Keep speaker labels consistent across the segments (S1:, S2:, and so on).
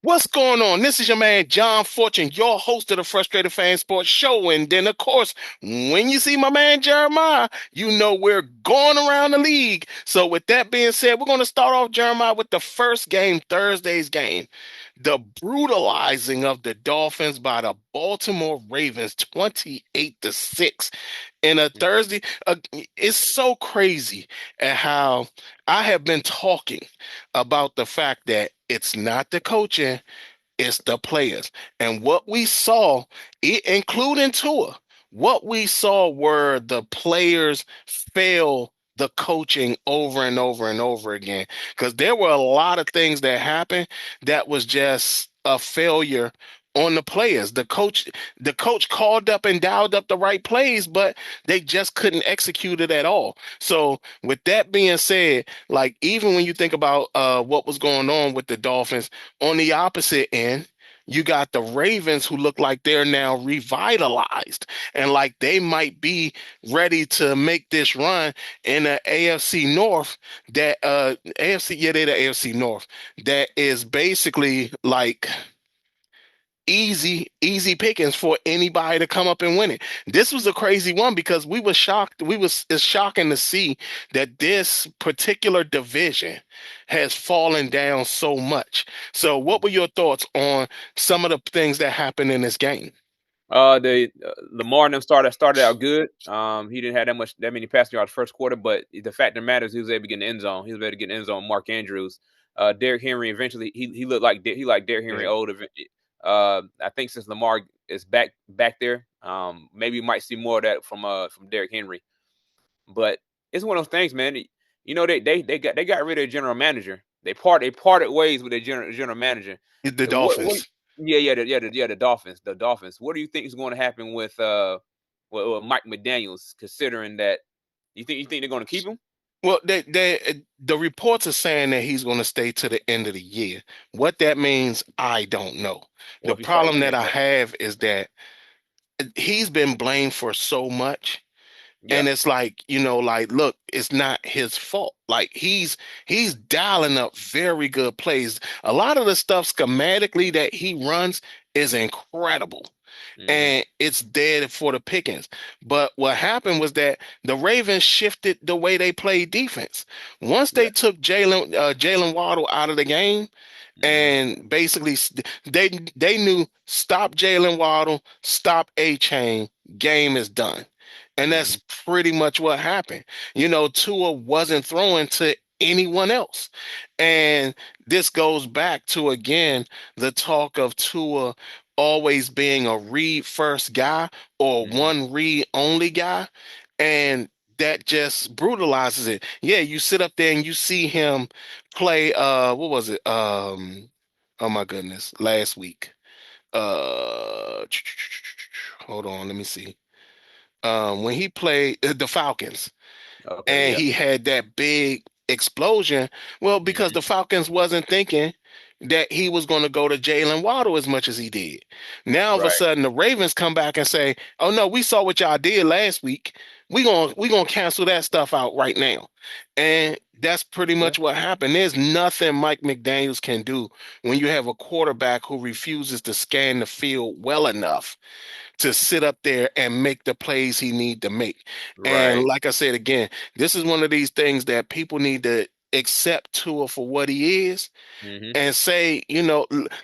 S1: What's going on? This is your man John Fortune, your host of the Frustrated Fan Sports Show. And then, of course, when you see my man Jeremiah, you know we're going around the league. So, with that being said, we're going to start off, Jeremiah, with the first game, Thursday's game. The brutalizing of the Dolphins by the Baltimore Ravens, 28-6 in a Thursday. It's so crazy at how I have been talking about the fact that it's not the coaching, it's the players. And what we saw, including Tua, what we saw were the players fail the coaching over and over and over again. Because there were a lot of things that happened that was just a failure on the players. The coach called up and dialed up the right plays, but they just couldn't execute it at all. So with that being said, like even when you think about what was going on with the Dolphins, on the opposite end, you got the Ravens who look like they're now revitalized and like they might be ready to make this run in the AFC North that AFC, yeah, they're the AFC North, that is basically like easy pickings for anybody to come up and win it. This was a crazy one because we were shocked. It's shocking to see that this particular division has fallen down so much. So what were your thoughts on some of the things that happened in this game?
S2: The Lamar and them started out good. He didn't have that many passing yards first quarter, but the fact that matters, he was able to get in the end zone. He was able to get in the end zone. Mark Andrews, Derrick Henry. Eventually, he looked like Derrick Henry old. I think since Lamar is back there, maybe we might see more of that from Derrick Henry. But it's one of those things, man. You know, they got rid of their general manager. They parted ways with their general manager.
S1: The
S2: What
S1: Dolphins.
S2: the Dolphins. The Dolphins. What do you think is going to happen with Mike McDaniels? Considering that, you think they're going to keep him?
S1: Well, the reports are saying that he's going to stay to the end of the year. What that means, I don't know.
S2: Or
S1: The
S2: if he start
S1: problem
S2: winning
S1: that I
S2: stuff?
S1: have is that he's been blamed for so much.
S2: Yeah.
S1: And it's like, like, look, it's not his fault. Like he's dialing up very good plays. A lot of the stuff schematically that he runs is incredible.
S2: Mm-hmm.
S1: And it's there for the pickings. But what happened was that the Ravens shifted the way they played defense. Once
S2: Yeah.
S1: they took Jalen Waddle out of the game,
S2: Mm-hmm.
S1: and basically they knew stop Jalen Waddle, stop A Chain, game is done. And
S2: Mm-hmm.
S1: that's pretty much what happened. Tua wasn't throwing to anyone else. And this goes back to again the talk of Tua always being a read first guy or
S2: Mm-hmm.
S1: one read only guy. And that just brutalizes it. Yeah, you sit up there and you see him play what was it? Oh my goodness, last week. Uh hold on, let me see. When he played the Falcons
S2: Okay.
S1: and
S2: Yeah.
S1: he had that big explosion, well, because
S2: Mm-hmm.
S1: the Falcons wasn't thinking that he was going to go to Jalen Waddle as much as he did. Now, all of a
S2: Right.
S1: sudden, the Ravens come back and say, "Oh no, we saw what y'all did last week. We gonna cancel that stuff out right now," and that's pretty
S2: Yeah.
S1: much what happened. There's nothing Mike McDaniels can do when you have a quarterback who refuses to scan the field well enough to sit up there and make the plays he need to make. And
S2: Right.
S1: like I said again, this is one of these things that people need to accept Tua for what he is
S2: Mm-hmm.
S1: and say,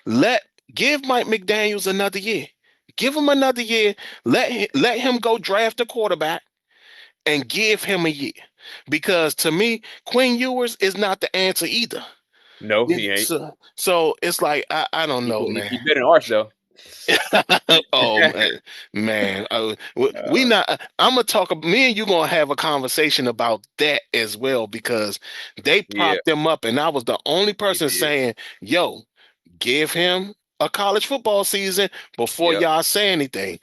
S1: let give Mike McDaniels another year. Give him another year. Let him go draft a quarterback and give him a year. Because to me, Quinn Ewers is not the answer either.
S2: No,
S1: Yeah,
S2: he ain't.
S1: so it's like I don't know, man.
S2: He better than Arch though.
S1: Oh man, we
S2: uh,
S1: not. I'm gonna talk. Me and you gonna have a conversation about that as well because they
S2: yeah.
S1: propped them up, and I was the only
S2: He
S1: person
S2: did.
S1: saying, "Yo, give him a college football season before
S2: Yep.
S1: y'all say anything."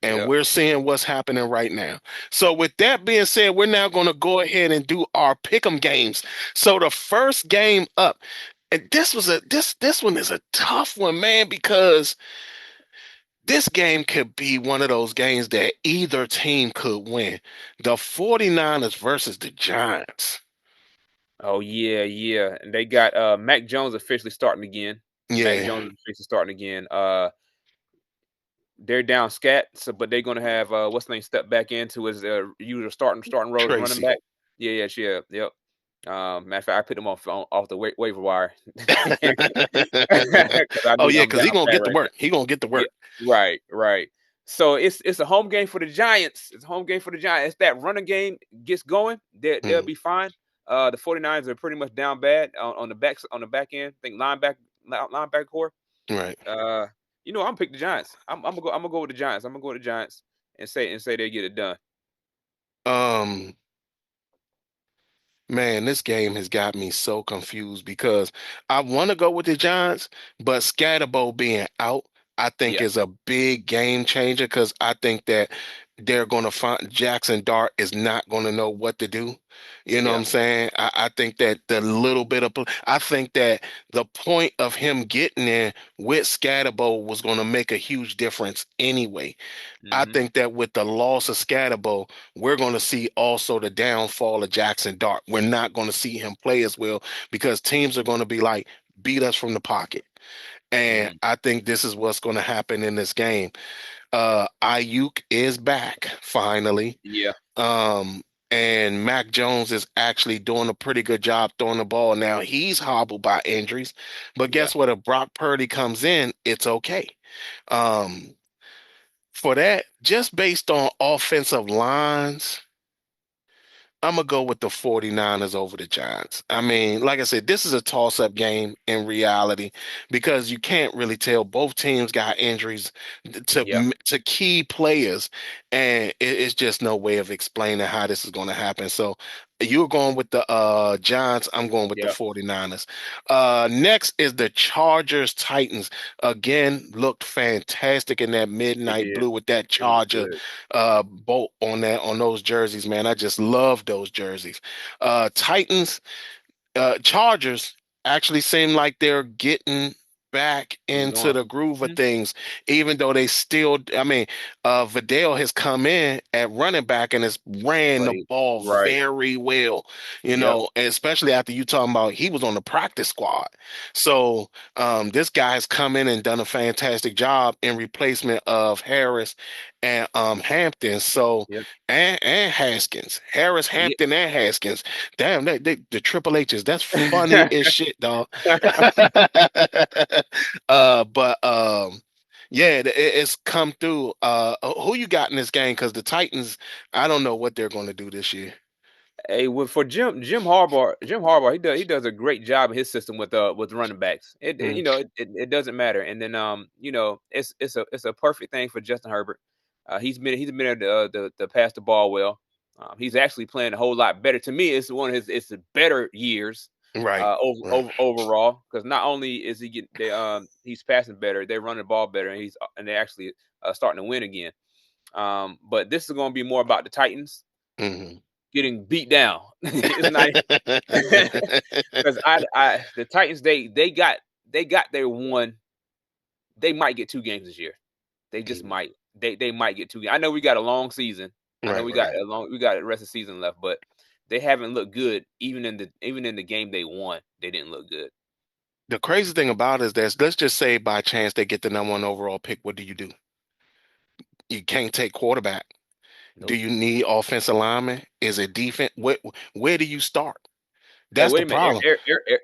S1: And
S2: Yeah.
S1: we're seeing what's happening right now. So with that being said, we're now going to go ahead and do our pick'em games. So the first game up, and this one is a tough one, man, because this game could be one of those games that either team could win. The 49ers versus the Giants.
S2: Oh yeah, yeah. And they got Mac Jones officially starting again. Mac
S1: Yeah,
S2: Jones is officially starting again. They're down scat, so but they're gonna have what's the name step back into his usual starting role as running
S1: Tracy.
S2: back. Yeah, yeah, yeah, yep. Matter of fact, I put him off the waiver wire because I
S1: Oh
S2: need
S1: yeah,
S2: I'm
S1: because
S2: down
S1: he gonna
S2: bad
S1: get to
S2: right now.
S1: work. He gonna get to
S2: Yeah,
S1: work.
S2: right, right. So it's a home game for the Giants. It's a home game for the Giants. If that running game gets going, they'll
S1: Mm,
S2: be fine. The 49ers are pretty much down bad on the back end. I think linebacker core.
S1: right.
S2: Uh, I'm gonna pick the Giants. I'm gonna go with the Giants. I'm gonna go with the Giants and say they get it done.
S1: Um, Man, this game has got me so confused because I want to go with the Giants, but Scatterbo being out, I think
S2: Yeah,
S1: is a big game changer because I think that they're going to find Jackson Dart is not going to know what to do. You know what
S2: yeah,
S1: I'm saying? I think that I think that the point of him getting in with Scatterbo was going to make a huge difference anyway. I
S2: hmm
S1: think that with the loss of Scatterbo, we're going to see also the downfall of Jackson Dart. We're not going to see him play as well because teams are going to be like, beat us from the pocket. And
S2: hmm
S1: I think this is what's going to happen in this game. Ayuk is back finally.
S2: yeah,
S1: Um, and Mac Jones is actually doing a pretty good job throwing the ball. Now he's hobbled by injuries, but
S2: yeah,
S1: guess what? If Brock Purdy comes in, it's okay. Um, for that, just based on offensive lines, I'm going to go with the 49ers over the Giants. I mean, like I said, this is a toss-up game in reality because you can't really tell. Both teams got injuries
S2: yeah,
S1: to key players, and it's just no way of explaining how this is going to happen. So you're going with the Giants, I'm going with the
S2: yeah.
S1: 49ers. Next is the Chargers Titans. Again, looked fantastic in that
S2: They
S1: midnight
S2: did.
S1: blue with that
S2: They look
S1: Charger
S2: good.
S1: bolt on those jerseys, man. I just love those jerseys. Titans, Chargers actually seem like they're getting back
S2: Getting
S1: into
S2: going.
S1: the groove of
S2: Mhm.
S1: things, even though they still, I mean, Vidal has come in at running back and has ran the
S2: Played
S1: ball
S2: right.
S1: very well,
S2: Yep.
S1: especially after you talking about he was on the practice squad. So this guy has come in and done a fantastic job in replacement of Harris and Hampton. So
S2: Yep.
S1: and Haskins, Harris,
S2: Yeah.
S1: Hampton, and Haskins. Damn, the Triple H's. That's funny as shit, dog. But yeah, it's come through. Who you got in this game? Because the Titans, I don't know what they're going to do this year.
S2: Hey, for Jim Harbaugh, he does a great job in his system with running backs.
S1: Mm,
S2: It doesn't matter. And then it's a perfect thing for Justin Herbert. He's been able to pass the ball well. He's actually playing a whole lot better. To me, it's one of his better years
S1: right, right.
S2: overall because not only is he's passing better, they're running the ball better, and they're actually starting to win again. But this is going to be more about the Titans
S1: Hmm.
S2: getting beat down. It's not because the Titans they got their one. They might get 2 games this year. They just might. They might get 2 games. I know we got a long season. I know
S1: Right, right.
S2: we got the rest of the season left, but they haven't looked good even in the game they won. They didn't look good.
S1: The crazy thing about it is that let's just say by chance they get the number one overall pick. What do? You can't take quarterback. Do
S2: Nope.
S1: you need offensive lineman? Is it defense? Where do you start?
S2: Hey,
S1: That's
S2: wait
S1: the
S2: a minute.
S1: problem.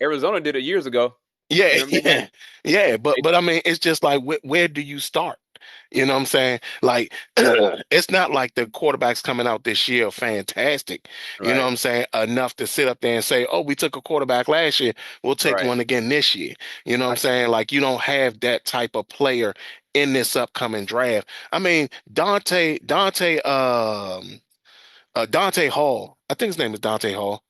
S2: Arizona did it years ago.
S1: Yeah,
S2: You remember that?
S1: yeah, yeah. But
S2: They,
S1: but I mean, it's just like where do you start? You know what I'm saying? Like it's not like the quarterbacks coming out this year are fantastic. You know what
S2: right,
S1: I'm saying? Enough to sit up there and say, "Oh, we took a quarterback last year. We'll take
S2: right.
S1: one again this year." You know what
S2: I
S1: I'm saying? Like you don't have that type of player in this upcoming draft. I mean, Dante Hall. I think his name is Dante Hall.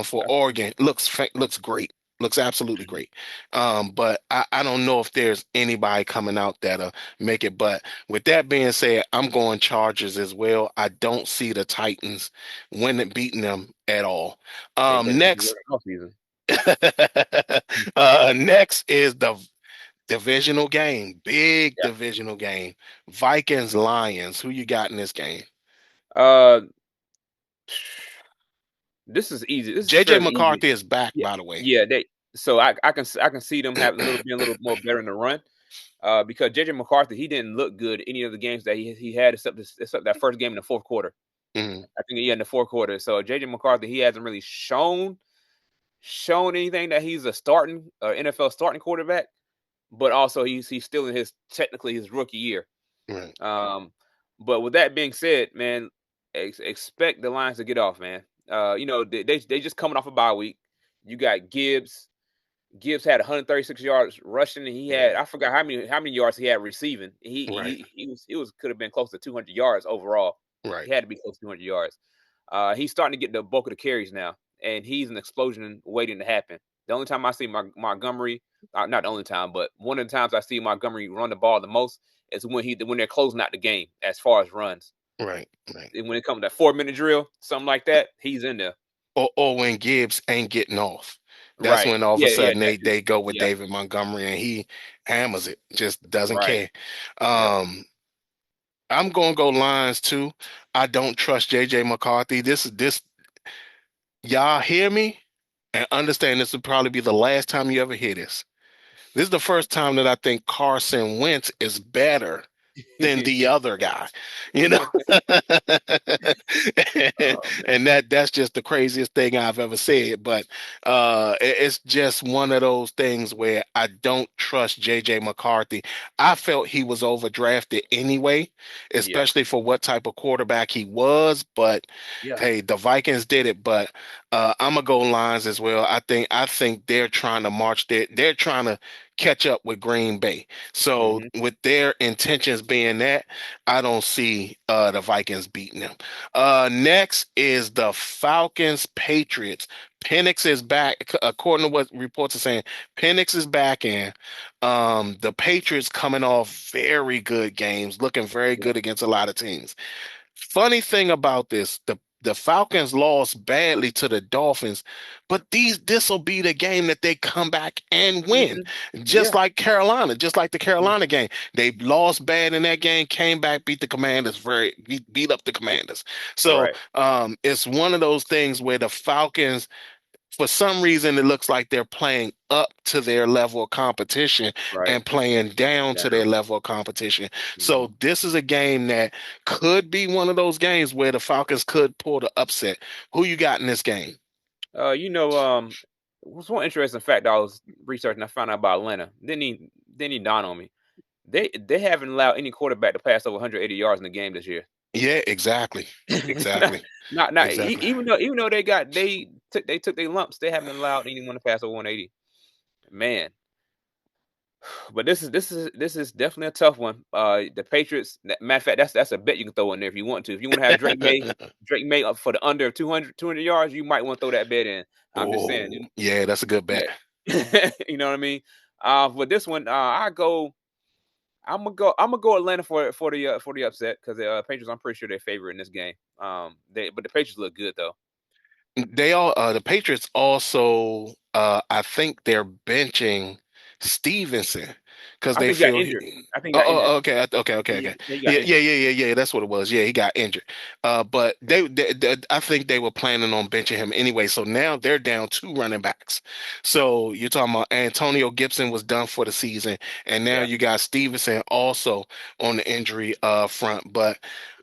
S1: For
S2: I,
S1: Oregon, looks great. Looks absolutely
S2: Mhm.
S1: great. But I don't know if there's anybody coming out that'll make it. But with that being said, I'm going Chargers as well. I don't see the Titans winning, beating them at all.
S2: They better keep it
S1: Next,
S2: working all season.
S1: next is the divisional game, big
S2: Yeah.
S1: divisional game. Vikings, Lions. Who you got in this game?
S2: Uh, this is easy. This is
S1: JJ
S2: fairly easy.
S1: McCarthy is back,
S2: Yeah,
S1: by the way.
S2: yeah. So I can see them have a little being a little more better in the run. Because JJ McCarthy, he didn't look good any of the games that he had except that first game in the fourth quarter.
S1: Mhm.
S2: I think he had in the fourth quarter. So JJ McCarthy, he hasn't really shown anything that he's a starting NFL starting quarterback, but also he's still in his technically his rookie year.
S1: Right,
S2: Um, but with that being said, man, expect the Lions to get off, man. They just coming off a bye week. You got Gibbs. Gibbs had 136 yards rushing, and he
S1: yeah,
S2: had I forgot how many yards he had receiving.
S1: right,
S2: He was could have been close to 200 yards overall.
S1: right,
S2: He had to be close to 200 yards. He's starting to get the bulk of the carries now, and he's an explosion waiting to happen. The only time I see Montgomery, not the only time, but one of the times I see Montgomery run the ball the most is when they're closing out the game as far as runs.
S1: right, right.
S2: And when it comes to that 4 minute drill, something like that, he's in there.
S1: Or when Gibbs ain't getting off. That's
S2: Right.
S1: when all of a
S2: Yeah. Yeah.
S1: sudden
S2: That too.
S1: they go with
S2: Yeah.
S1: David Montgomery and he hammers it, just doesn't
S2: Right.
S1: care.
S2: Yep.
S1: Um, I'm gonna go Lions too. I don't trust JJ McCarthy. This y'all hear me and understand this will probably be the last time you ever hear this. This is the first time that I think Carson Wentz is better than the other guy, you know.
S2: Oh
S1: And
S2: man.
S1: that's just the craziest thing I've ever said. But it's just one of those things where I don't trust JJ McCarthy. I felt he was overdrafted anyway,
S2: Yeah.
S1: especially for what type of quarterback he was. But
S2: Yeah.
S1: hey, the Vikings did it. But I'm gonna go Lions as well. I think they're trying to march. They're trying to catch up with Green Bay. So
S2: Hmm.
S1: with their intentions being that, I don't see the Vikings beating them. Next is the Falcons Patriots. Penix is back, according to what reports are saying. Penix is back in. The Patriots coming off very good games, looking very
S2: Yeah.
S1: good against a lot of teams. Funny thing about this, the Falcons lost badly to the Dolphins, but this will be the game that they come back and win.
S2: Hmm.
S1: Just
S2: Yeah.
S1: like Carolina, just like the Carolina game. They lost bad in that game, came back, beat the Commanders, beat up the Commanders. So
S2: Right.
S1: it's one of those things where the Falcons, for some reason, it looks like they're playing up to their level of competition
S2: Right.
S1: and playing down to their
S2: Down.
S1: level of competition.
S2: Hmm.
S1: So this is a game that could be one of those games where the Falcons could pull the upset. Who you got in this game?
S2: Uh, you know, um, what's one interesting fact I was researching? I found out about Atlanta. Didn't he dawn on me? They haven't allowed any quarterback to pass over 180 yards in the game this year.
S1: Yeah, exactly.
S2: not,
S1: Exactly. Exactly.
S2: even though they took their lumps, they haven't allowed anyone to pass over 180. Man, but this is definitely a tough one. The Patriots. Matter of fact, that's a bet you can throw in there if you want to. If you want to have Drake May up for the under 200 yards, you might want to throw that bet in. I'm just saying.
S1: Oh, yeah, that's a good bet.
S2: Yeah. You know what I mean? For this one, I go. I'm gonna go Atlanta for the upset because the Patriots. I'm pretty sure they're favorite in this game. But the Patriots look good though.
S1: The Patriots also I think they're benching Stevenson because
S2: I
S1: they
S2: think he got
S1: feel
S2: injured. I think he got injured.
S1: okay, okay, okay,
S2: Yeah,
S1: okay.
S2: yeah, he got
S1: Yeah, yeah,
S2: injured.
S1: yeah, yeah, yeah, that's what it was. Yeah, he got injured. But I think they were planning on benching him anyway. So now they're down two running backs. So you're talking about Antonio Gibson was done for the season, and now
S2: Yeah,
S1: you got Stevenson also on the injury front. But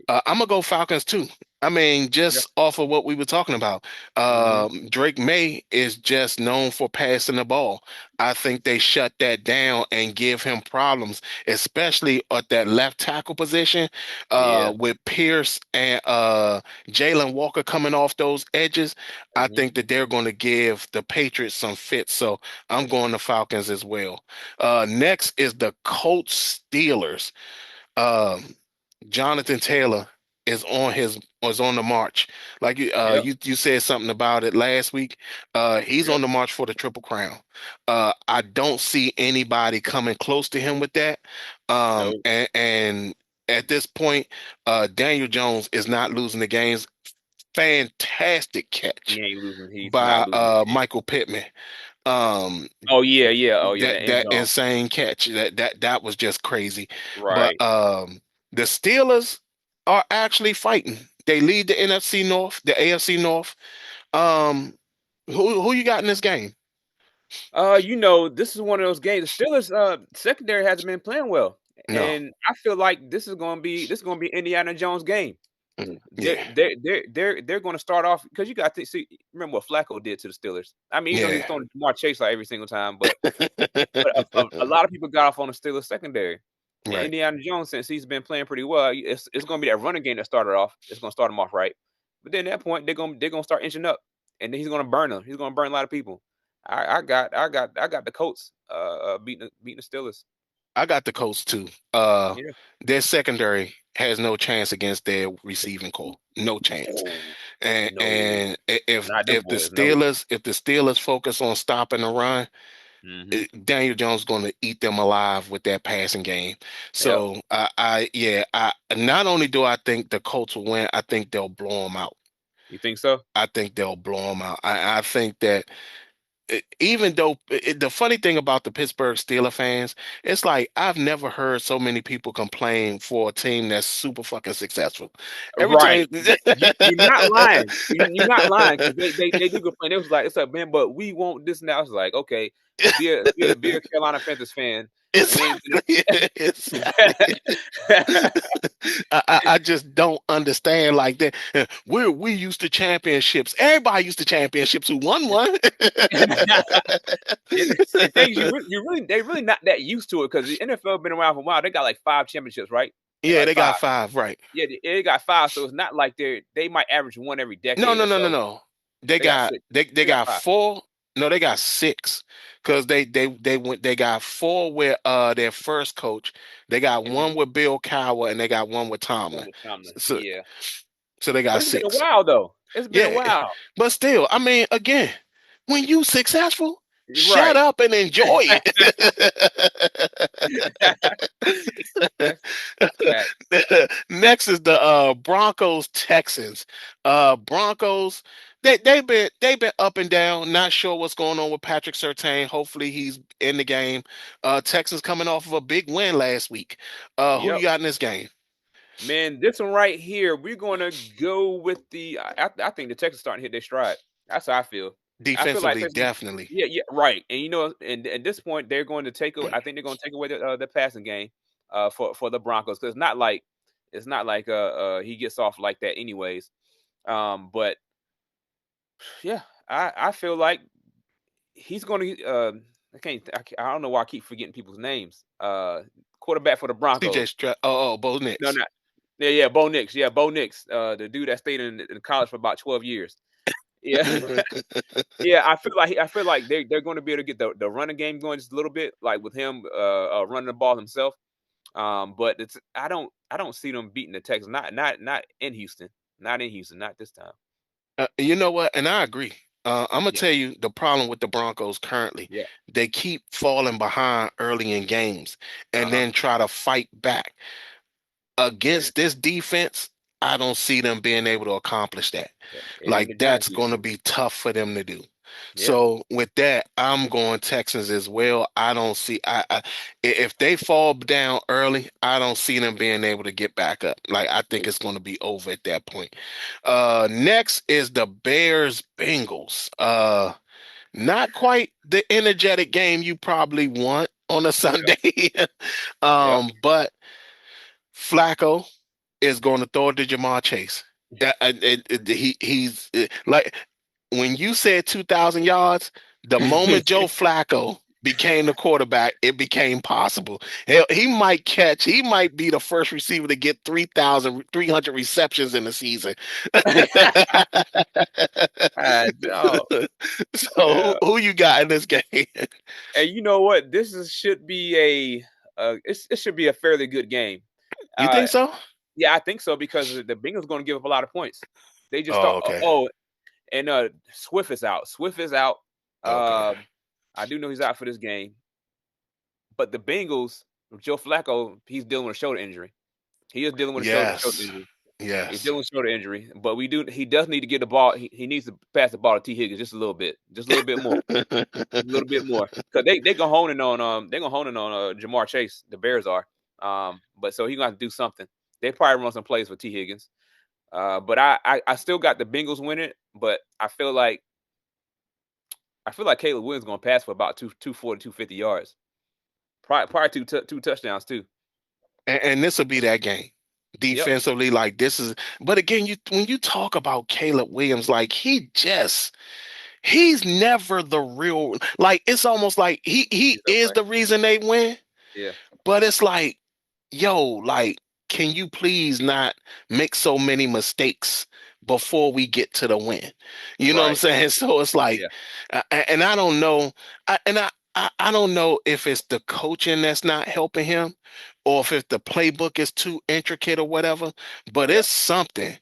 S1: I'm gonna go Falcons too. I mean,
S2: yeah.
S1: just off of what we were talking about,
S2: Hmm.
S1: Drake May is just known for passing the ball. I think they shut that down and give him problems, especially at that left tackle position,
S2: Yeah.
S1: with Pierce and Jalen Walker coming off those edges. I
S2: Hmm.
S1: think that they're going to give the Patriots some fits. So I'm going to Falcons as well. Next is the Colts Steelers. Um, Jonathan Taylor. is on the march. Like
S2: Yep.
S1: you said something about it last week. He's
S2: Yep.
S1: on the march for the Triple Crown. I don't see anybody coming close to him with that.
S2: No,
S1: And at this point, Daniel Jones is not losing the games. Fantastic catch
S2: he ain't losing. He's not
S1: by
S2: losing the game.
S1: Michael Pittman. Um,
S2: Oh yeah, yeah. Oh yeah. That end
S1: that
S2: zone.
S1: insane catch that was just crazy. But
S2: Right.
S1: the Steelers are actually fighting. They lead the NFC North, the AFC North. Um, who you got in this game?
S2: This is one of those games. The Steelers secondary hasn't been playing well.
S1: No.
S2: And I feel like this is gonna be Indiana Jones game. They're
S1: Yeah.
S2: they're they're they're gonna start off because you got to see remember what Flacco did to the Steelers. I mean, he was
S1: Yeah.
S2: throwing to Jamar Chase like every single time, but a lot of people got off on the Steelers secondary. And
S1: Right.
S2: Indiana Jones, since he's been playing pretty well, it's gonna be that running game that started off. It's gonna start him off right. But then at that point, they're gonna start inching up, and then he's gonna burn them. He's gonna burn a lot of people. I got the Colts beating the Steelers.
S1: I got the Colts too.
S2: Yeah.
S1: Their secondary has no chance against their receiving core. No chance.
S2: Oh no,
S1: And if
S2: not them
S1: if the
S2: boys. No.
S1: Steelers focus on stopping the run,
S2: Hmm.
S1: Daniel Jones is going to eat them alive with that passing game.
S2: Yep.
S1: So I not only do I think the Colts will win, I think they'll blow them out.
S2: You think so?
S1: I think they'll blow them out. I think that even though the funny thing about the Pittsburgh Steelers fans, it's like I've never heard so many people complain for a team that's super fucking successful. Every time,
S2: Right. You're not lying. You're not lying because they do complain. It was like it's like man, but we want this now. It's like okay, be a Carolina Panthers fan. We ain't
S1: exactly, exactly.
S2: gonna.
S1: I just don't understand like that. We used to championships. Everybody used to championships who won one.
S2: And things they really not that used to it because the NFL been around for a while. They got like 5 championships, right? They got
S1: Yeah,
S2: like
S1: they got
S2: five.
S1: five, right?
S2: Yeah, they got five. So it's not like they might average one every
S1: No,
S2: decade
S1: no,
S2: or
S1: no, no,
S2: so.
S1: no. They
S2: They got
S1: got
S2: six.
S1: they
S2: They got
S1: got
S2: five.
S1: four. No, they got six. Because they got four with their first coach. They got
S2: And then
S1: one with Bill Cowher and they got one with
S2: one
S1: Tomlin.
S2: with Tomlin.
S1: So
S2: Yeah.
S1: so they
S2: But
S1: got
S2: it's been a
S1: six.
S2: while though. It's been a
S1: Yeah.
S2: while.
S1: But still, I mean, again, when you successful,
S2: You're
S1: shut
S2: right.
S1: up and enjoy it.
S2: That's fact.
S1: Next is the Broncos Texans. Broncos they've been up and down. Not sure what's going on with Patrick Surtain. Hopefully he's in the game. Texans coming off of a big win last week. Who you
S2: Yep.
S1: got in this game?
S2: Man, this one right here, we're gonna go with I think the Texans starting to hit their stride. That's how I feel. I feel like
S1: Defensively,
S2: Texans,
S1: definitely.
S2: yeah, yeah, right. And and at this point, they're going to I think they're going to take away the passing game, for the Broncos because it's not like he gets off like that anyways. But yeah, I feel like he's going to. I don't know why I keep forgetting people's names. Quarterback for the
S1: CJ
S2: Broncos.
S1: Stroud. Oh, Bo
S2: No,
S1: Nix.
S2: not yeah, yeah, Bo Nix. Yeah, Bo Nix. The dude that stayed in college for about 12 years. Yeah. Yeah, I feel like they're going to be able to get the running game going just a little bit, like with him running the ball himself. But I don't see them beating the Texans. Not in Houston. Not in Houston. Not this time.
S1: You know what? And I agree. I'm gonna
S2: Yeah.
S1: tell you the problem with the Broncos currently.
S2: Yeah.
S1: They keep falling behind early in games
S2: Uh
S1: and
S2: huh.
S1: then try to fight back.
S2: Yeah.
S1: Against this defense, I don't see them being able to accomplish that.
S2: Yeah. It ain't
S1: Like
S2: the Giants
S1: that's going to
S2: defense.
S1: be tough for them to do.
S2: Yeah.
S1: So with that, I'm going Texans as well. I don't see if they fall down early, I don't see them being able to get back up. Like I think
S2: Nope.
S1: it's going to be over at that point. Next is the Bears Bengals. Not quite the energetic game you probably want on a
S2: Yep.
S1: Sunday.
S2: Yep.
S1: But Flacco is going to throw it to Jamar Chase. Yeah, he's like when you said 2,000 yards, the moment Joe Flacco became the quarterback, it became possible. Hell, he might be the first receiver to get 3,300 receptions in the season.
S2: Dog.
S1: So
S2: Yeah.
S1: who you got in this game?
S2: And you know what? Should be it should be a fairly good game.
S1: You
S2: Uh,
S1: think so?
S2: Yeah, I think so because the Bengals going to give up a lot of points. They just
S1: Oh,
S2: thought,
S1: okay.
S2: and Swift is out. Swift is out.
S1: Okay.
S2: I do know he's out for this game. But the Bengals, Joe Flacco, he's dealing with a shoulder injury. He is dealing with a shoulder
S1: Yes.
S2: injury. He's
S1: Yes.
S2: dealing with shoulder injury. But he does need to get the ball. He needs to pass the ball to T. Higgins just a little bit. Just a little bit more. A little bit more. Because they gonna hone in on Jamar Chase, the Bears are. But so he's gonna have to do something. They probably run some plays for T. Higgins. But I still got the Bengals winning, but I feel like Caleb Williams gonna pass for about 240, 250 yards. Probably two touchdowns too.
S1: And this will be that game.
S2: Yep.
S1: Defensively, like this is, but again, you when you talk about Caleb Williams, like he's never the real, like it's almost like he
S2: He's
S1: is
S2: okay.
S1: the reason they win,
S2: Yeah.
S1: but it's like, yo, like, can you please not make so many mistakes before we get to the win? You know what I'm
S2: Right.
S1: saying? So it's like,
S2: Yeah.
S1: and I don't know, I don't know if it's the coaching that's not helping him, or if the playbook is too intricate or whatever. But
S2: Yeah.
S1: it's something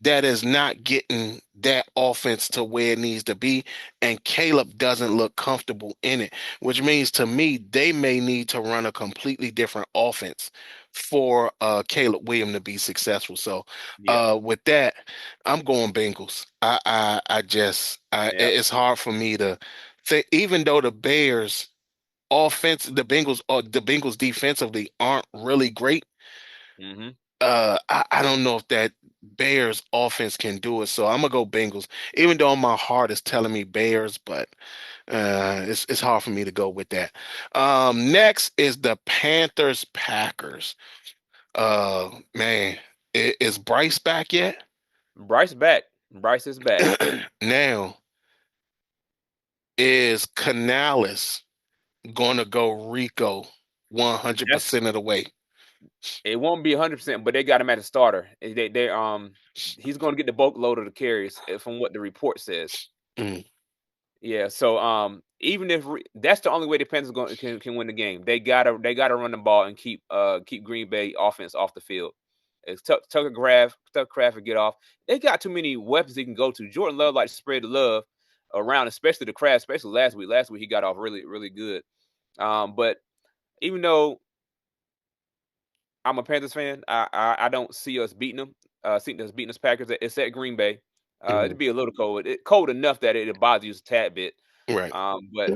S1: that is not getting that offense to where it needs to be, and Caleb doesn't look comfortable in it, which means to me they may need to run a completely different offense for Caleb Williams to be successful. So
S2: Yeah.
S1: with that, I'm going Bengals.
S2: Yeah.
S1: It's hard for me to think, even though the Bengals defensively aren't really great.
S2: Hmm.
S1: I don't know if that Bears offense can do it. So I'm gonna go Bengals, even though my heart is telling me Bears, but it's hard for me to go with that. Next is the Panthers Packers. Man, is Bryce back yet?
S2: Bryce back. Bryce is back.
S1: Now, is Canales gonna go Rico
S2: That's
S1: 100% of the way?
S2: it. Won't be 100%, but they got him at a starter. He's going to get the bulk load of the carries from what the report says.
S1: Mm,
S2: Yeah, so even if that's the only way the Panthers can win the game, they gotta run the ball and keep Green Bay offense off the field. It's Tucker Craft will get off. They got too many weapons he can go to. Jordan Love likes to spread the love around, especially the Craft, especially last week. Last week he got off really really good. But even though I'm a Panthers fan, I don't see us beating them. See us beating us Packers. It's at Green Bay.
S1: mm,
S2: It'd be a little cold. Cold enough that it'll bother you a tad bit.
S1: right.
S2: But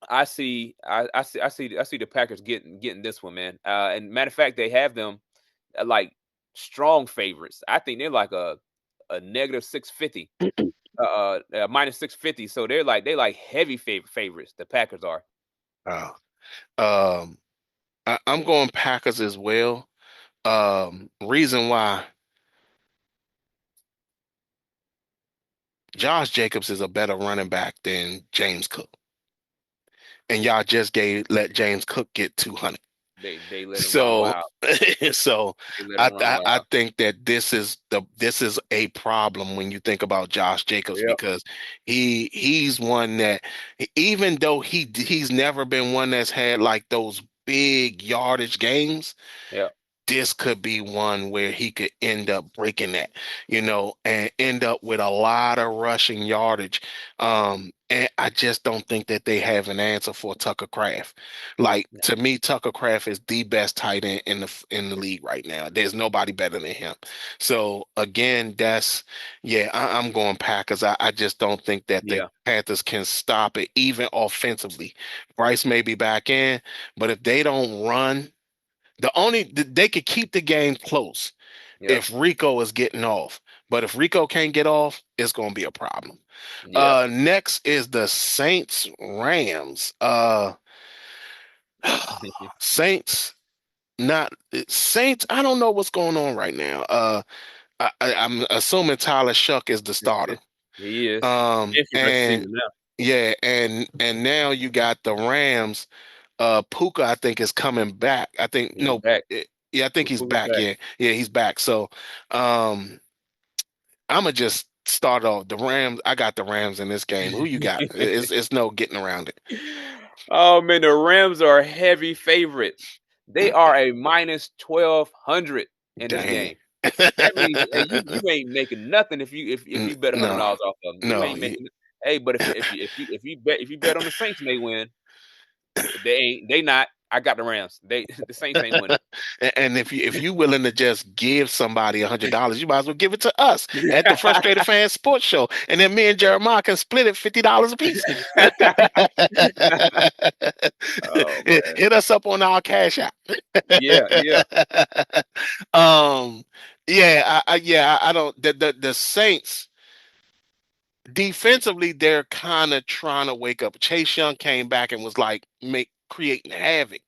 S2: I see the Packers getting this one, man. And matter of fact, they have them like strong favorites. I think they're like a negative 650, minus 650. So they like heavy favorites. The Packers are.
S1: Uh, um, I'm going Packers as well. Reason why, Josh Jacobs is a better running back than James Cook, and y'all just gave let James Cook get 200.
S2: They let him run
S1: So,
S2: wild.
S1: so
S2: They let him
S1: I,
S2: run
S1: I I
S2: wild.
S1: think that this is a problem when you think about Josh Jacobs,
S2: Yep.
S1: because he's one that, even though he's never been one that's had like those big yardage games,
S2: Yep.
S1: this could be one where he could end up breaking that, and end up with a lot of rushing yardage. And I just don't think that they have an answer for Tucker Craft. Like, to me, Tucker Craft is the best tight end in the league right now. There's nobody better than him. So again, yeah, I'm going Packers. I just don't think that the
S2: Yeah.
S1: Panthers can stop it, even offensively. Bryce may be back in, but if they don't run, they could keep the game close
S2: Yep.
S1: if Rico is getting off. But if Rico can't get off, it's going to be a problem.
S2: Yeah.
S1: Next is the Saints Rams. Saints, not Saints. I don't know what's going on right now. I'm assuming Tyler Shuck is the starter.
S2: He is. If for the rest of the
S1: And
S2: season now.
S1: yeah, and now you got the Rams. Puka, I think, is coming back. I think
S2: He's
S1: no,
S2: back.
S1: yeah, I think he's
S2: Puka's
S1: back.
S2: back.
S1: Yeah, he's back. So, um, I'm gonna just start off the Rams. I got the Rams in this game. Who you got? It's no getting around it.
S2: Oh man, the Rams are a heavy favorite. They are a minus 1,200. in this
S1: Dang.
S2: game. That means, hey, you ain't making nothing if you bet
S1: No,
S2: $100 off of them. You
S1: no.
S2: ain't making. Hey, but if you bet on the Saints and they win, they not. I got the Rams. The Saints ain't winning.
S1: And if you willing to just give somebody $100, you might as well give it to us at the Frustrated Fan Sports Show, and then me and Jeremiah can split it $50 a piece.
S2: Oh man.
S1: Hit us up on our Cash App.
S2: Yeah, yeah,
S1: um, I don't. The Saints defensively, they're kind of trying to wake up. Chase Young came back and was like make creating havoc,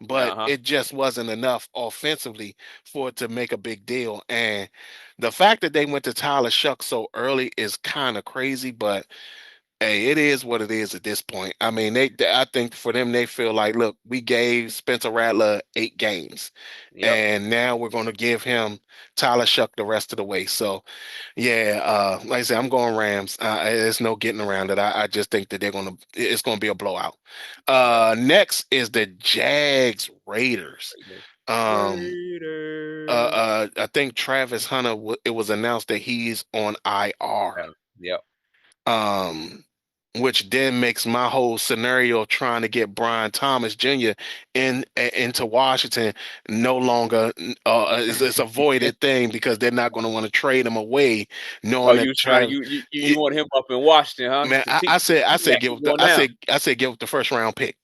S1: but
S2: uh-huh.
S1: it just wasn't enough offensively for it to make a big deal. And the fact that they went to Tyler Shuck so early is kind of crazy, but hey, it is what it is at this point. I mean, I think for them, they feel like, look, we gave Spencer Rattler 8 games,
S2: Yep.
S1: and now we're going to give him Tyler Shuck the rest of the way. So yeah, like I said, I'm going Rams. There's no getting around it. I just think that it's gonna be a blowout.
S2: Yep.
S1: Next is the Jags Raiders.
S2: Raiders.
S1: Um,
S2: Raiders.
S1: I think Travis Hunter. It was announced that he's on IR.
S2: Yeah. Yep.
S1: Um, which then makes my whole scenario of trying to get Brian Thomas Jr. into Washington no longer it's a voided thing because they're not going to want to trade him away,
S2: Oh,
S1: knowing
S2: you
S1: that
S2: was trying to
S1: Travis.
S2: you want him up in Washington, huh?
S1: Man,
S2: The T
S1: I said
S2: Mac,
S1: give
S2: you
S1: up the
S2: going down.
S1: I said give up the first round pick.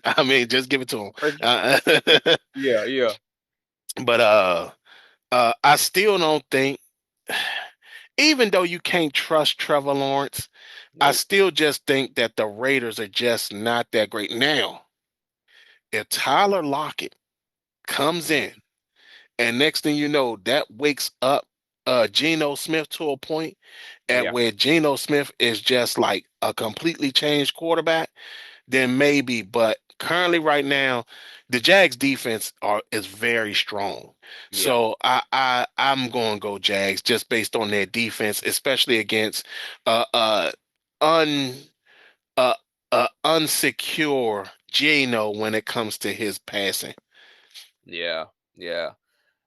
S1: I mean, just give it to him.
S2: First-
S1: Uh,
S2: yeah, yeah.
S1: but I still don't think, even though you can't trust Trevor Lawrence, I
S2: Nope.
S1: still just think that the Raiders are just not that great. Now, if Tyler Lockett comes
S2: Mhm.
S1: in, and next thing you know, that wakes up Geno Smith to a point at
S2: Yeah.
S1: where Geno Smith is just like a completely changed quarterback, then maybe. But currently, right now, the Jags defense is very strong.
S2: Yeah.
S1: So I'm going to go Jags just based on their defense, especially against uh uh un uh unsecure Geno when it comes to his passing.
S2: Yeah. Yeah.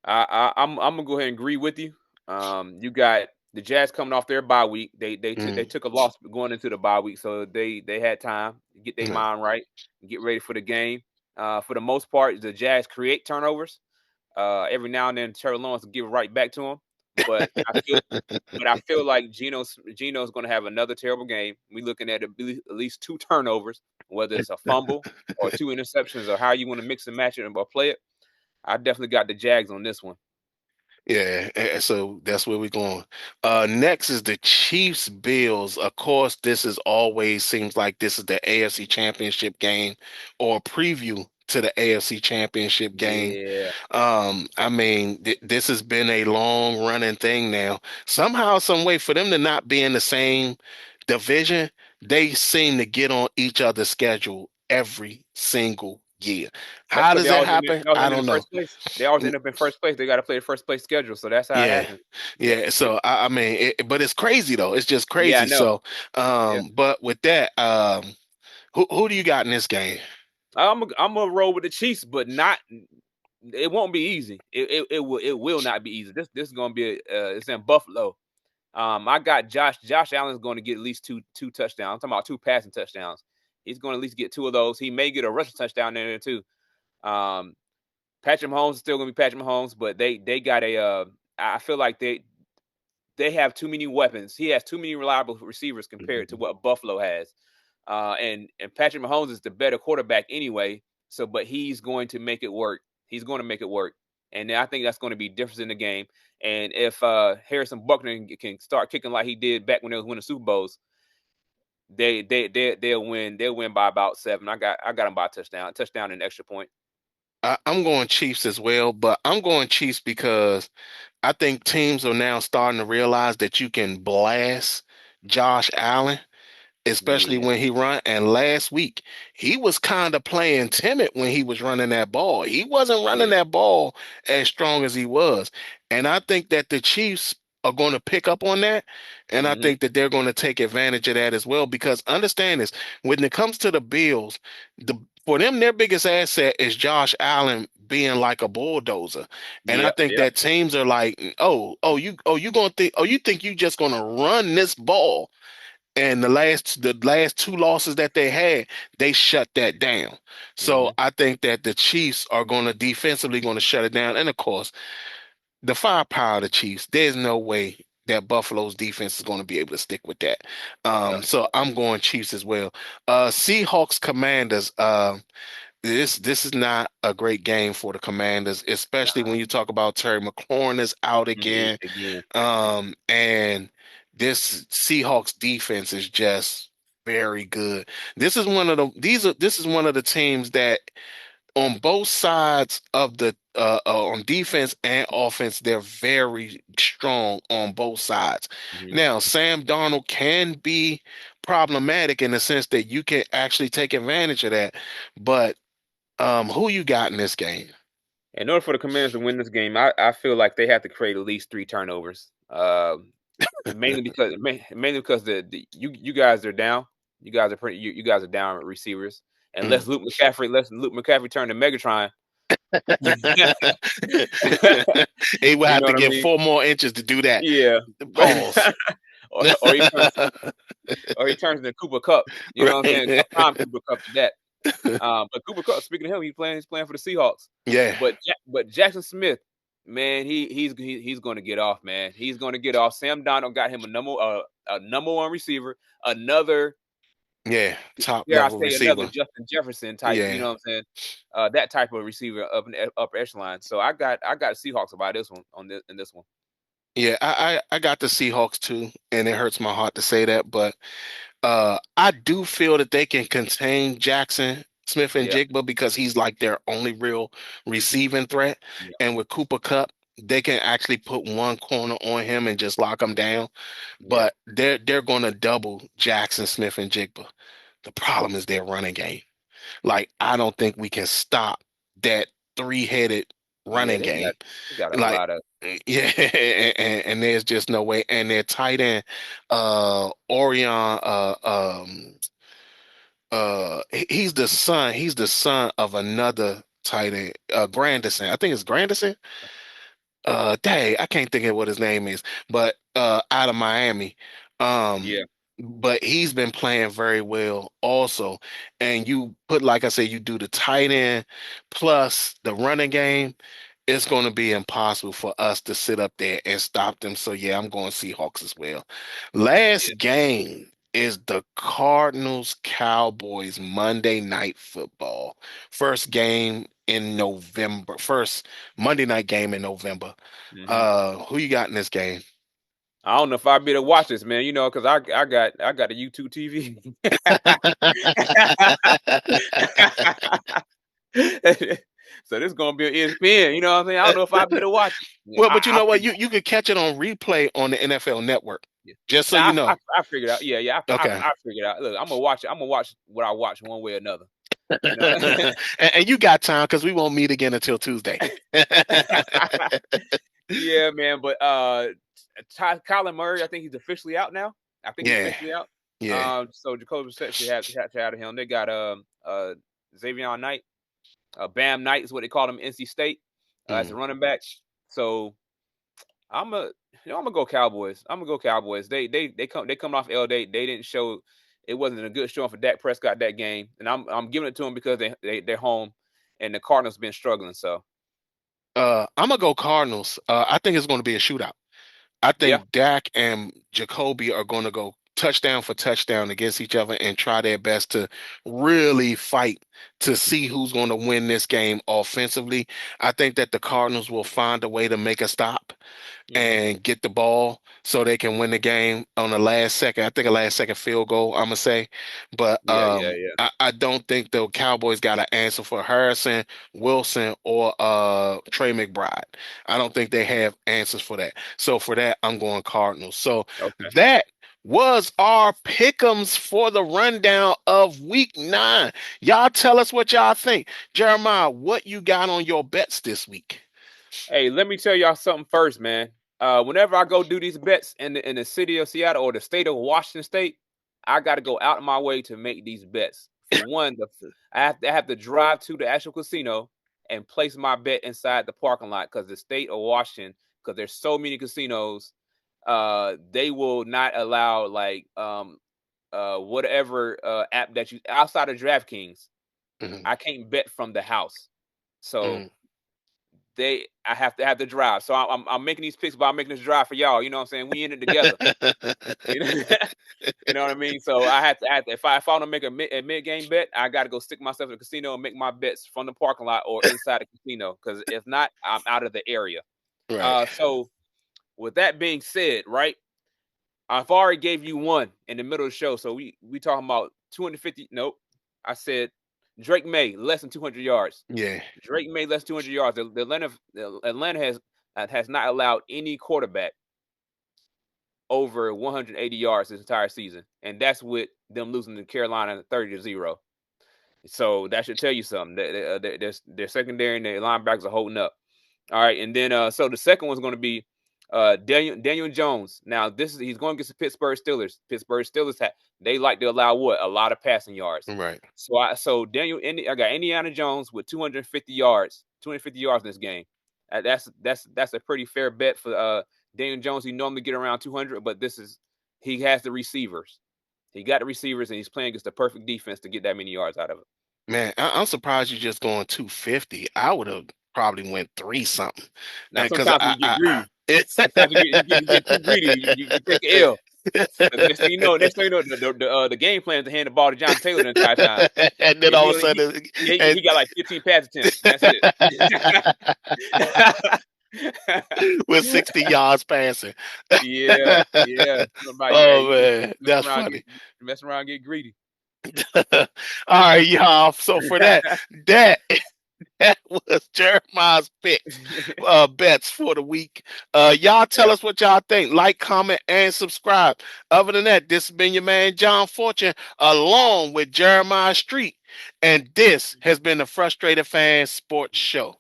S2: I'm gonna go ahead and agree with you. You got the Jazz coming off their bye week. They
S1: Mm,
S2: took a loss going into the bye week, so they had time to get their
S1: yeah.
S2: mind right and get ready for the game. For the most part, the Jazz create turnovers. Every now and then, Trevor Lawrence will give it right back to him. But I feel like Geno's going to have another terrible game. We looking at least two turnovers, whether it's a fumble or two interceptions or how you want to mix and match it or play it. I definitely got the Jags on this one.
S1: Yeah, so that's where we're going. Next is the Chiefs Bills. Of course, this is always seems like this is the AFC Championship game or preview to the AFC Championship game.
S2: Yeah,
S1: I mean, this has been a long running thing now. Somehow, some way, for them to not be in the same division, they seem to get on each other's schedule every single year.
S2: that's
S1: How
S2: because
S1: does that happen?
S2: they always
S1: I
S2: end in
S1: don't know.
S2: first place. They always end up in first place. They got to play the first place schedule, so that's how it
S1: Yeah,
S2: happens. Yeah,
S1: yeah.
S2: yeah,
S1: So I mean, but it's crazy though. It's just
S2: yeah. I
S1: crazy.
S2: know.
S1: So,
S2: Yeah,
S1: but with that, who do you got in this game?
S2: I'm gonna roll with the Chiefs, but not. It won't be easy. It will not be easy. This is gonna be it's in Buffalo. I got Josh Allen's going to get at least two touchdowns. I'm talking about two passing touchdowns. He's going to at least get two of those. He may get a rushing touchdown in there too. Um, Patrick Mahomes is still going to be Patrick Mahomes, but they got a. I feel like they have too many weapons. He has too many reliable receivers compared to what Buffalo has. And Patrick Mahomes is the better quarterback anyway. So, but he's going to make it work. He's going to make it work, and I think that's going to be difference in the game. And if Harrison Buckner can start kicking like he did back when they was winning Super Bowls, they'll win. They'll win by about 7. I got them by a touchdown and an extra point.
S1: I'm going Chiefs as well, but I'm going Chiefs because I think teams are now starting to realize that you can blast Josh Allen, especially
S2: Yeah,
S1: when he run. And last week, he was kind of playing timid when he was running that ball. He wasn't running
S2: yeah.
S1: that ball as strong as he was. And I think that the Chiefs are going to pick up on that. And I
S2: Hmm.
S1: think that they're going to take advantage of that as well. Because understand this, when it comes to the Bills, the for them, their biggest asset is Josh Allen being like a bulldozer. And I
S2: Yeah,
S1: think
S2: yeah.
S1: that teams are like, you gonna think, you think you just gonna run this ball. And the last two losses that they had, they shut that down. So
S2: Hmm.
S1: I think that the Chiefs are gonna defensively gonna shut it down. And of course, the firepower of the Chiefs, there's no way that Buffalo's defense is going to be able to stick with that.
S2: Yeah.
S1: So I'm going Chiefs as well. Seahawks Commanders. This is not a great game for the Commanders, especially when you talk about Terry McLaurin is out again.
S2: Again.
S1: And this Seahawks defense is just very good. This is one of the teams that on both sides of the on defense and offense, they're very strong on both sides.
S2: Hmm.
S1: Now, Sam Darnold can be problematic in the sense that you can actually take advantage of that. But who you got in this game?
S2: In order for the Commanders to win this game, I feel like they have to create at least three turnovers. Mainly because you guys are down. You guys are you guys are down at receivers.
S1: Mm.
S2: Unless Luke McCaffrey turn to Megatron.
S1: He will
S2: You
S1: have
S2: know
S1: to
S2: what I
S1: get
S2: mean?
S1: 4 more inches to do that.
S2: Yeah.
S1: Pause.
S2: Or he turns into Cooper Cup. You know what I'm saying? A
S1: Right.
S2: prime Cooper Cup to that. But Cooper Cup, speaking of him, he's playing for the Seahawks.
S1: Yeah.
S2: But Jackson Smith, man, he's going to get off, man. He's going to get off. Sam Donald got him a number one receiver, another,
S1: Yeah. Top
S2: dare I
S1: level
S2: say, another
S1: receiver.
S2: Justin Jefferson type. You
S1: Yeah.
S2: know what I'm saying? That type of receiver up in the upper echelon. So I got Seahawks about this one in this one.
S1: Yeah. I got the Seahawks too, and it hurts my heart to say that, but I do feel that they can contain Jackson Smith and
S2: Yeah,
S1: Jigba because he's like their only real receiving threat.
S2: yeah,
S1: And with Cooper Cup, they can actually put one corner on him and just lock him down.
S2: yeah,
S1: But they're going to double Jackson Smith and Jigba. The problem is their running game. Like I don't think we can stop that three-headed
S2: yeah.
S1: running game.
S2: They got a
S1: Like
S2: lot of
S1: yeah, and there's just no way. And their tight end, Orion, he's the son of another tight end, Grandison. I think it's Grandison. Dang, I can't think of what his name is, but out of Miami.
S2: yeah,
S1: But he's been playing very well also. And you put, like I said, you do the tight end plus the running game, it's going to be impossible for us to sit up there and stop them. So yeah, I'm going Seahawks as well.
S2: yeah.
S1: Last game is the Cardinals Cowboys Monday Night Football. First game in November. First Monday night game in November.
S2: Hmm.
S1: Who you got in this game?
S2: I don't know if I'd be able to watch this, man. You know, because I got a YouTube TV. So this is gonna be an ESPN. You know what I'm saying? I don't know if I'd be able to watch it. Yeah,
S1: Well, but you
S2: I
S1: know what?
S2: figured.
S1: You could catch it on replay on the NFL Network.
S2: Yeah,
S1: Just so
S2: yeah,
S1: you know.
S2: I figured out. Yeah, yeah,
S1: Okay.
S2: I figured out. Look, I'm gonna watch it. I'm gonna watch what I watch one way or another. You know.
S1: And you got time because we won't meet again until Tuesday.
S2: Yeah, man. But Kyler Murray, I think he's officially out now. I think he's
S1: Yeah,
S2: officially out.
S1: yeah.
S2: So Jacoby Brissett should have to out of him. They got Xavier Knight, Bam Knight is what they call him, NC State, as a
S1: Mm.
S2: running back. So I'm a I'm gonna go Cowboys. I'm gonna go Cowboys. They come off L. They didn't show, it wasn't a good showing for Dak Prescott that game, and I'm giving it to them because they're home, and the Cardinals been struggling. So
S1: I'm gonna go Cardinals. I think it's going to be a shootout. I
S2: yeah,
S1: think Dak and Jacoby are going to go touchdown for touchdown against each other and try their best to really fight to see who's going to win this game offensively. I think that the Cardinals will find a way to make a stop
S2: hmm,
S1: and get the ball so they can win the game on the last second. I think a last second field goal, I'm gonna say. But
S2: yeah.
S1: I don't think the Cowboys got an answer for Harrison, Wilson, or Trey McBride. I don't think they have answers for that. So for that, I'm going Cardinals. So
S2: Okay.
S1: that was our pick'ems for the rundown of week 9. Y'all tell us what y'all think. Jeremiah, what you got on your bets this week?
S2: Hey, let me tell y'all something first, man. Whenever I go do these bets in the city of Seattle or the state of Washington State, I got to go out of my way to make these bets one, I have to drive to the actual casino and place my bet inside the parking lot because the state of Washington, because there's so many casinos, they will not allow like whatever app that you outside of DraftKings.
S1: Mhm.
S2: I can't bet from the house, so
S1: Mhm.
S2: I have to drive. So I'm making these picks, but I'm making this drive for y'all. You know what I'm saying? We in it together. You know, you know what I mean? So I have to if I want to make a mid game bet, I got to go stick myself in the casino and make my bets from the parking lot or inside the casino. Because if not, I'm out of the area.
S1: Right.
S2: So with that being said, right, I've already gave you one in the middle of the show. So we talking about 250. Nope, I said Drake May less than 200 yards.
S1: Yeah.
S2: Drake May less than 200 yards. Atlanta has not allowed any quarterback over 180 yards this entire season, and that's with them losing to Carolina 30-0. So that should tell you something. Their secondary and their linebackers are holding up. All right, and then so the second one's going to be Daniel Jones. Now he's going against the Pittsburgh Steelers. Pittsburgh Steelers they like to allow what, a lot of passing yards.
S1: Right.
S2: So I got Indiana Jones with 250 yards, 250 yards in this game. That's a pretty fair bet for Daniel Jones. He normally get around 200, but he has the receivers. He got the receivers, and he's playing against the perfect defense to get that many yards out of it.
S1: Man, I'm surprised you're just going 250. I would have probably went 3 something.
S2: Now,
S1: Because
S2: sometimes when you get greedy, sometimes you get too greedy, you take an L. Next thing you know, the game plan is to hand the ball to John Taylor the entire time.
S1: And then all of a sudden,
S2: he got like 15 pass attempts. That's it.
S1: with 60 yards passing.
S2: Yeah.
S1: Man, that's funny.
S2: Mess around, get greedy.
S1: All right, y'all. So for that was Jeremiah's picks, bets for the week. Y'all tell us what y'all think. Like, comment, and subscribe. Other than that, this has been your man John Fortune, along with Jeremiah Street, and this has been the Frustrated Fan Sports Show.